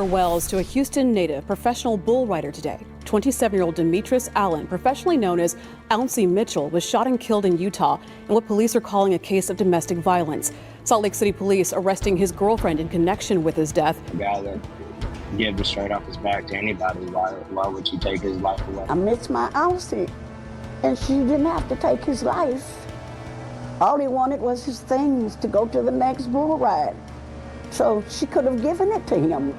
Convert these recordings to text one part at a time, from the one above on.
Farewells to a Houston native professional bull rider today. 27-year-old Demetrius Allen, professionally known as Ouncy Mitchell, was shot and killed in Utah in what police are calling a case of domestic violence. Salt Lake City police arresting his girlfriend in connection with his death. A guy that gives straight off his back to anybody, why would you take his life away? I miss my Ouncy, and she didn't have to take his life. All he wanted was his things to go to the next bull ride. So she could have given it to him.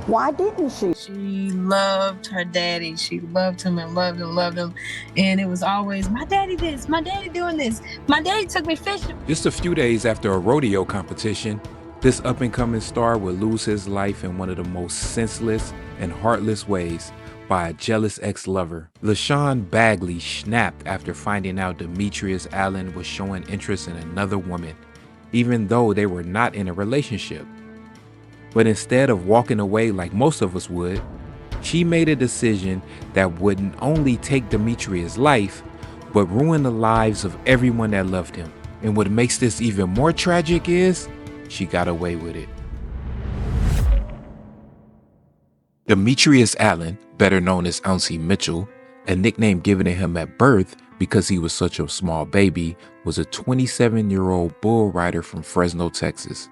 Why didn't she? She loved her daddy. She loved him and loved him, loved him. And it was always, my daddy this, my daddy doing this, my daddy took me fishing. Just a few days after a rodeo competition, this up-and-coming star would lose his life in one of the most senseless and heartless ways by a jealous ex-lover. LaShawn Bagley snapped after finding out Demetrius Allen was showing interest in another woman, even though they were not in a relationship. But instead of walking away like most of us would, she made a decision that wouldn't only take Demetrius' life, but ruin the lives of everyone that loved him. And what makes this even more tragic is, she got away with it. Demetrius Allen, better known as Ouncy Mitchell, a nickname given to him at birth because he was such a small baby, was a 27-year-old bull rider from Fresno, Texas.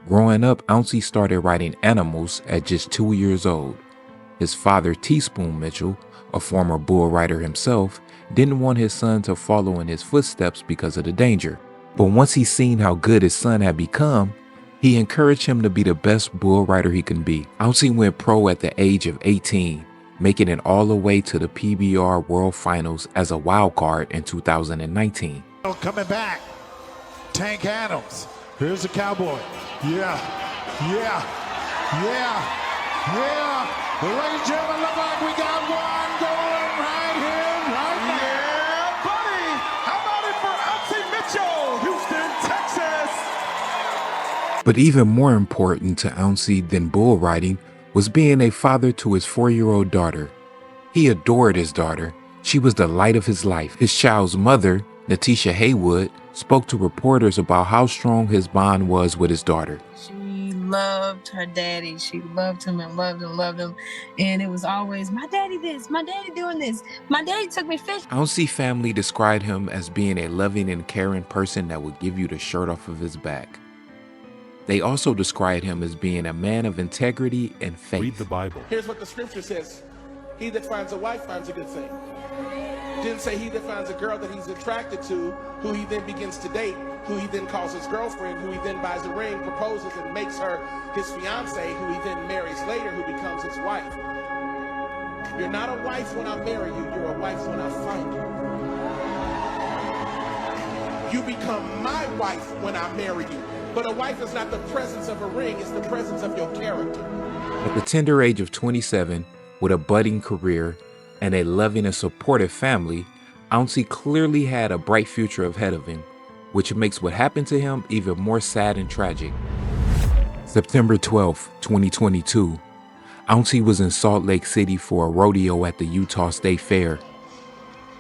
Growing up, Ouncy started riding animals at just 2 years old. His father, Teaspoon Mitchell, a former bull rider himself, didn't want his son to follow in his footsteps because of the danger. But once he seen how good his son had become, he encouraged him to be the best bull rider he can be. Ouncy went pro at the age of 18, making it all the way to the PBR World Finals as a wild card in 2019. Coming back, Tank Adams. Here's the cowboy. Yeah. Ladies and gentlemen, look like we got one going right here, right now. Yeah, buddy. How about it for Ouncy Mitchell, Houston, Texas? But even more important to Ouncy than bull riding was being a father to his 4-year-old daughter. He adored his daughter. She was the light of his life. His child's mother, Natisha Haywood, spoke to reporters about how strong his bond was with his daughter. She loved her daddy. She loved him and loved him, loved him. And it was always, my daddy this, my daddy doing this, my daddy took me fishing. Ouncy family described him as being a loving and caring person that would give you the shirt off of his back. They also described him as being a man of integrity and faith. Read the Bible. Here's what the scripture says. He that finds a wife finds a good thing. Didn't say he that finds a girl that he's attracted to, who he then begins to date, who he then calls his girlfriend, who he then buys a ring, proposes, and makes her his fiance, who he then marries later, who becomes his wife. You're not a wife when I marry you, you're a wife when I find you. You become my wife when I marry you. But a wife is not the presence of a ring, it's the presence of your character. At the tender age of 27, with a budding career and a loving and supportive family, Ouncy clearly had a bright future ahead of him, which makes what happened to him even more sad and tragic. September 12, 2022, Ouncy was in Salt Lake City for a rodeo at the Utah State Fair.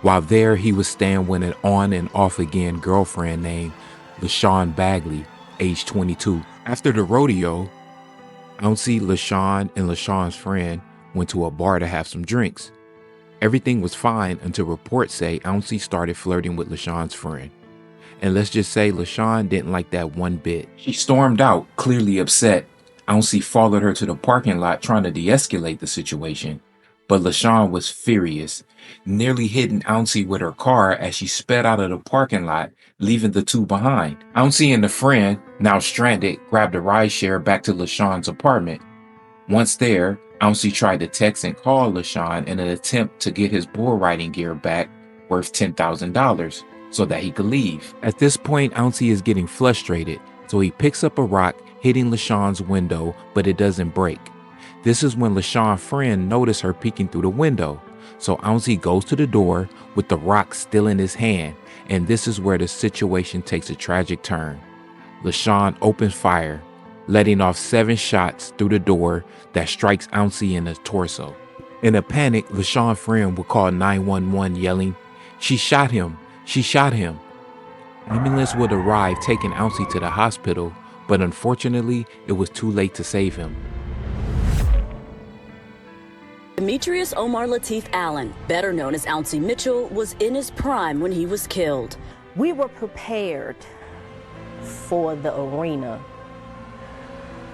While there, he was staying with an on and off again girlfriend named LaShawn Bagley, age 22. After the rodeo, Ouncy, LaShawn, and LaShawn's friend went to a bar to have some drinks. Everything was fine until reports say Ouncy started flirting with LaShawn's friend. And let's just say LaShawn didn't like that one bit. She stormed out, clearly upset. Ouncy followed her to the parking lot trying to de-escalate the situation. But LaShawn was furious, nearly hitting Ouncy with her car as she sped out of the parking lot, leaving the two behind. Ouncy and the friend, now stranded, grabbed a rideshare back to LaShawn's apartment. Once there, Ouncy tried to text and call LaShawn in an attempt to get his bull riding gear back, worth $10,000, so that he could leave. At this point, Ouncy is getting frustrated, so he picks up a rock, hitting LaShawn's window, but it doesn't break. This is when LaShawn's friend noticed her peeking through the window, so Ouncy goes to the door with the rock still in his hand, and this is where the situation takes a tragic turn. LaShawn opens fire, letting off 7 shots through the door that strikes Ouncy in the torso. In a panic, LaShawn's friend would call 911 yelling, "She shot him! She shot him!" Ambulance would arrive taking Ouncy to the hospital, but unfortunately, it was too late to save him. Demetrius Omar Lateef Allen, better known as Ouncie Mitchell, was in his prime when he was killed. We were prepared for the arena,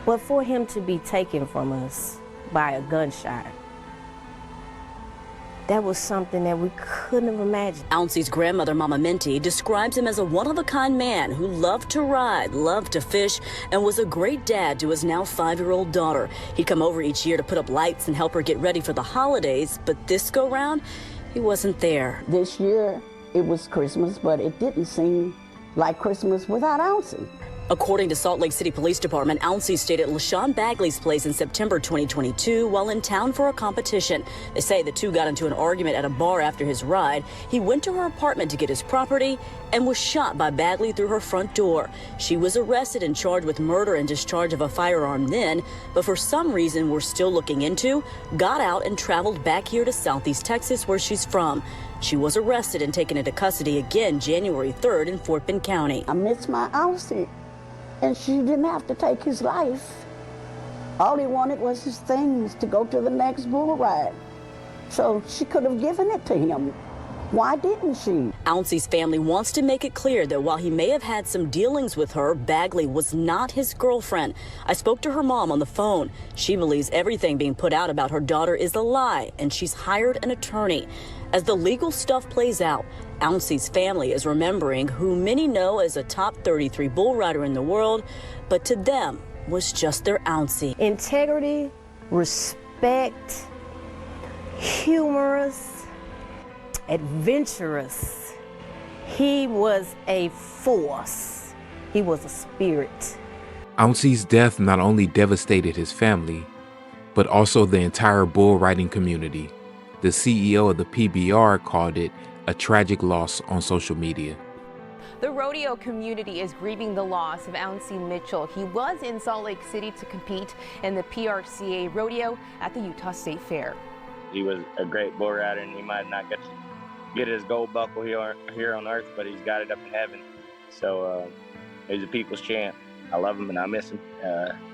but for him to be taken from us by a gunshot, that was something that we couldn't have imagined. Ouncie's grandmother, Mama Minty, describes him as a one-of-a-kind man who loved to ride, loved to fish, and was a great dad to his now 5-year-old daughter. He'd come over each year to put up lights and help her get ready for the holidays, but this go-round, he wasn't there. This year, it was Christmas, but it didn't seem like Christmas without Ouncie. According to Salt Lake City Police Department, Ouncie stayed at LaShawn Bagley's place in September 2022 while in town for a competition. They say the two got into an argument at a bar after his ride. He went to her apartment to get his property and was shot by Bagley through her front door. She was arrested and charged with murder and discharge of a firearm then, but for some reason we're still looking into, got out and traveled back here to Southeast Texas where she's from. She was arrested and taken into custody again January 3rd in Fort Bend County. I miss my Ouncie. And she didn't have to take his life. All he wanted was his things to go to the next bull ride. So she could have given it to him. Why didn't she? Ouncie's family wants to make it clear that while he may have had some dealings with her, Bagley was not his girlfriend. I spoke to her mom on the phone. She believes everything being put out about her daughter is a lie, and she's hired an attorney. As the legal stuff plays out, Ouncie's family is remembering who many know as a top 33 bull rider in the world, but to them was just their Ouncie. Integrity, respect, humorous, adventurous. He was a force. He was a spirit. Ouncie's death not only devastated his family, but also the entire bull riding community. The CEO of the PBR called it a tragic loss on social media. The rodeo community is grieving the loss of Ouncie Mitchell. He was in Salt Lake City to compete in the PRCA rodeo at the Utah State Fair. He was a great bull rider, and he might not get his gold buckle here on earth, but he's got it up in heaven. So he's a people's champ. I love him and I miss him.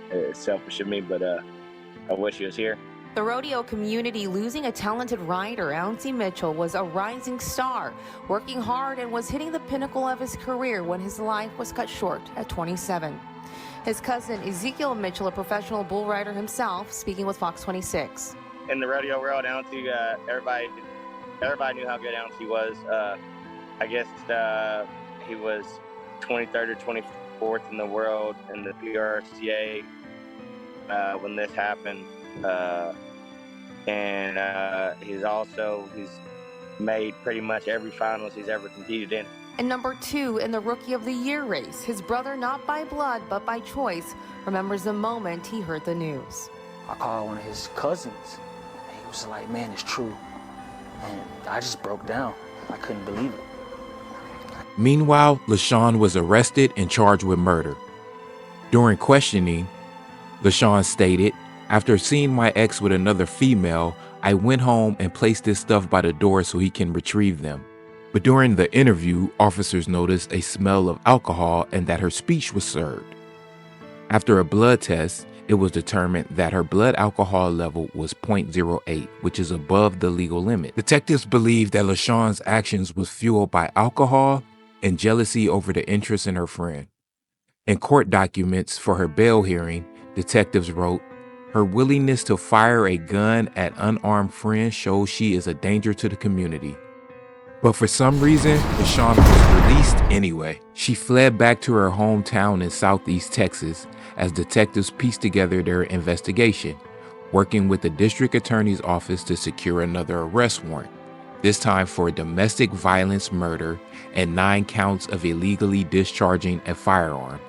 It's selfish of me, but I wish he was here. The rodeo community losing a talented rider. Ouncie Mitchell was a rising star, working hard and was hitting the pinnacle of his career when his life was cut short at 27. His cousin Ezekiel Mitchell, a professional bull rider himself, speaking with Fox 26. In the rodeo world, Ouncie, everybody knew how good Ouncie was. I guess he was 23rd or 24th in the world in the PRCA when this happened. He's made pretty much every finals he's ever competed in. And number 2 in the Rookie of the Year race, his brother, not by blood but by choice, remembers the moment he heard the news. I called one of his cousins, and he was like, "Man, it's true." And I just broke down. I couldn't believe it. Meanwhile, LaShawn was arrested and charged with murder. During questioning, LaShawn stated, "After seeing my ex with another female, I went home and placed this stuff by the door so he can retrieve them." But during the interview, officers noticed a smell of alcohol and that her speech was slurred. After a blood test, it was determined that her blood alcohol level was 0.08, which is above the legal limit. Detectives believe that LaShawn's actions was fueled by alcohol and jealousy over the interest in her friend. In court documents for her bail hearing, detectives wrote, "Her willingness to fire a gun at unarmed friends shows she is a danger to the community." But for some reason, LaShawn was released anyway. She fled back to her hometown in Southeast Texas as detectives pieced together their investigation, working with the district attorney's office to secure another arrest warrant, this time for domestic violence murder and 9 counts of illegally discharging a firearm.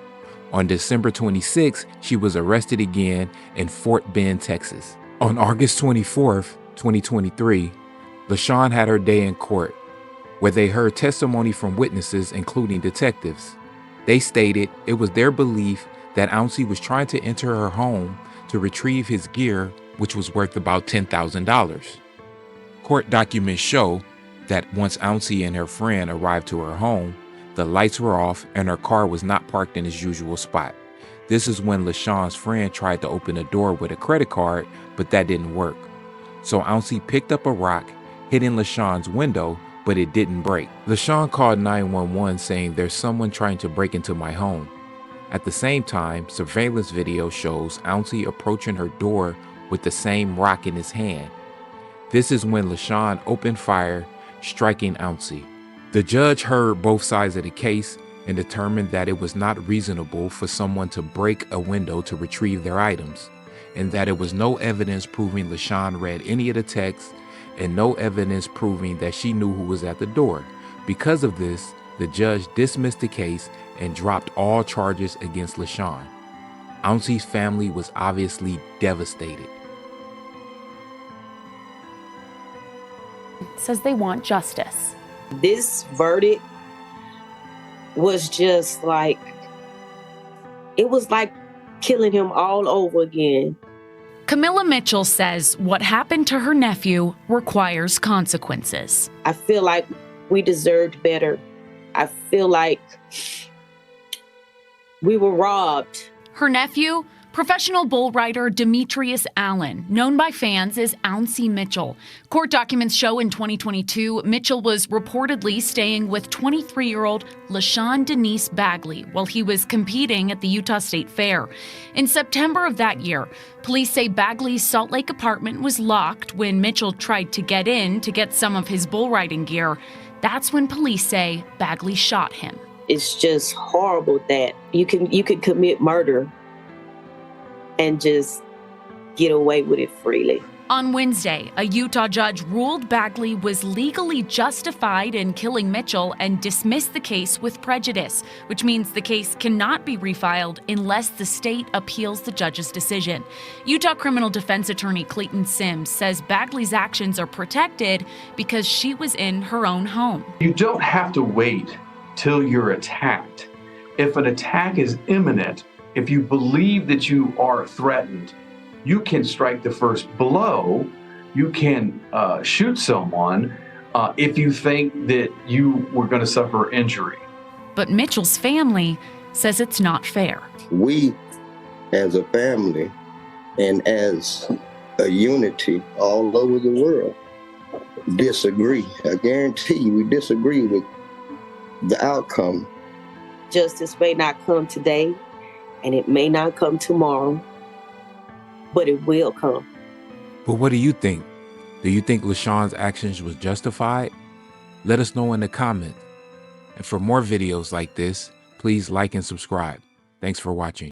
On December 26, she was arrested again in Fort Bend, Texas. On August 24th, 2023, LaShawn had her day in court, where they heard testimony from witnesses, including detectives. They stated it was their belief that Ouncie was trying to enter her home to retrieve his gear, which was worth about $10,000. Court documents show that once Ouncie and her friend arrived to her home, the lights were off and her car was not parked in its usual spot. This is when LaShawn's friend tried to open the door with a credit card, but that didn't work. So Ouncie picked up a rock, hitting LaShawn's window, but it didn't break. LaShawn called 911 saying there's someone trying to break into my home. At the same time, surveillance video shows Ouncie approaching her door with the same rock in his hand. This is when LaShawn opened fire, striking Ouncie. The judge heard both sides of the case and determined that it was not reasonable for someone to break a window to retrieve their items, and that there was no evidence proving LaShawn read any of the texts and no evidence proving that she knew who was at the door. Because of this, the judge dismissed the case and dropped all charges against LaShawn. Ouncie's family was obviously devastated. Says they want justice. This verdict was just like, it was like killing him all over again. Camilla Mitchell says what happened to her nephew requires consequences. I feel like we deserved better. I feel like we were robbed. Her nephew, professional bull rider Demetrius Allen, known by fans as Ouncie Mitchell. Court documents show in 2022, Mitchell was reportedly staying with 23-year-old LaShawn Denise Bagley while he was competing at the Utah State Fair. In September of that year, police say Bagley's Salt Lake apartment was locked when Mitchell tried to get in to get some of his bull riding gear. That's when police say Bagley shot him. It's just horrible that you can commit murder and just get away with it freely. On Wednesday, a Utah judge ruled Bagley was legally justified in killing Mitchell and dismissed the case with prejudice, which means the case cannot be refiled unless the state appeals the judge's decision. Utah criminal defense attorney Clayton Sims says Bagley's actions are protected because she was in her own home. You don't have to wait till you're attacked. If an attack is imminent, if you believe that you are threatened, you can strike the first blow. You can shoot someone if you think that you were going to suffer injury. But Mitchell's family says it's not fair. We, as a family and as a unity all over the world, disagree. I guarantee you, we disagree with the outcome. Justice may not come today, and it may not come tomorrow, but it will come. But what do you think? Do you think LaShawn's actions was justified? Let us know in the comments. And for more videos like this, please like and subscribe. Thanks for watching.